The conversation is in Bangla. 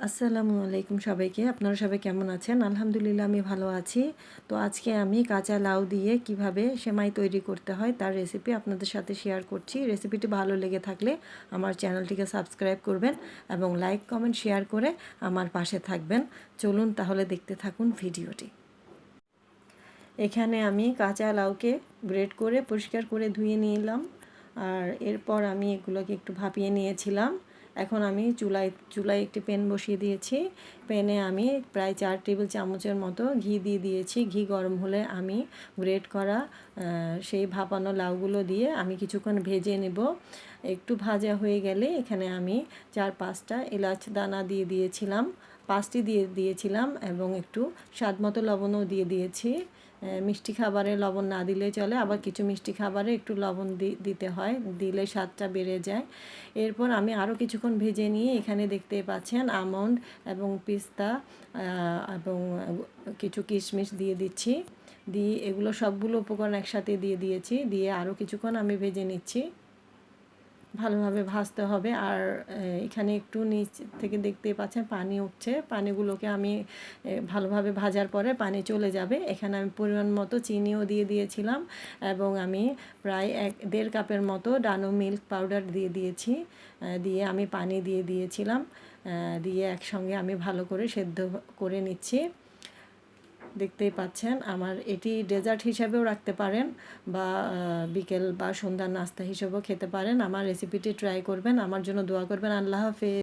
আসসালামু আলাইকুম সবাইকে। আপনারা সবাই কেমন আছেন? আলহামদুলিল্লাহ আমি ভালো আছি। তো আজকে আমি কাঁচা লাউ দিয়ে কিভাবে সেমাই তৈরি করতে হয় তার রেসিপি আপনাদের সাথে শেয়ার করছি। রেসিপিটি ভালো লেগে থাকলে আমার চ্যানেলটিকে সাবস্ক্রাইব করবেন এবং লাইক, কমেন্ট, শেয়ার করে আমার পাশে থাকবেন। চলুন তাহলে দেখতে থাকুন ভিডিওটি। এখানে আমি কাঁচা লাউকে গ্রেট করে পরিষ্কার করে ধুয়ে নিলাম। আর এরপর আমি এগুলোকে একটু ভাপিয়ে নিয়েছিলাম। এখন আমি চুলায় একটি প্যান বসিয়ে দিয়েছি। প্যানে আমি প্রায় 4 টেবিল চামচের মতো ঘি দিয়ে দিয়েছি। ঘি গরম হলে আমি গ্রেট করা সেই ভাপানো লাউগুলো দিয়ে আমি কিছুক্ষণ ভেজে নেব। একটু ভাজা হয়ে গেলে এখানে আমি 4-5টা এলাচ দানা দিয়ে দিয়েছিলাম, 5টি দিয়ে দিয়েছিলাম এবং একটু স্বাদ মতো লবণও দিয়ে দিয়েছি। মিষ্টি খাবারে লবণ না দিলে চলে, আবার কিছু মিষ্টি খাবারে একটু লবণ দিতে হয়, দিলে স্বাদটা বেড়ে যায়। এরপর আমি আরও কিছুক্ষণ ভেজে নিয়ে এখানে দেখতে পাচ্ছেন আমন্ড এবং পিস্তা এবং কিছু কিশমিশ দিয়ে দিচ্ছি। দিয়ে এগুলো সবগুলো উপকরণ একসাথে দিয়ে দিয়েছি, দিয়ে আরও কিছুক্ষণ আমি ভেজে নিচ্ছি। ভালোভাবে ভাজতে হবে। আর এখানে একটু নিচ থেকে দেখতে পাচ্ছেন পানি উঠছে, পানিগুলোকে আমি ভালোভাবে ভাজার পরে পানি চলে যাবে। এখানে আমি পরিমাণ মতো চিনিও দিয়ে দিয়েছিলাম এবং আমি প্রায় 1-1.5 কাপের মতো ডানো মিল্ক পাউডার দিয়ে দিয়েছি। দিয়ে আমি পানি দিয়ে দিয়েছিলাম, দিয়ে একসঙ্গে আমি ভালো করে সেদ্ধ করে নিচ্ছি। দেখতেই পাচ্ছেন আমার এটি ডেজার্ট হিসাবেও রাখতে পারেন বা বিকেল বা সন্ধ্যার নাস্তা হিসেবেও খেতে পারেন। আমার রেসিপিটি ট্রাই করবেন, আমার জন্য দোয়া করবেন। আল্লাহ হাফেজ।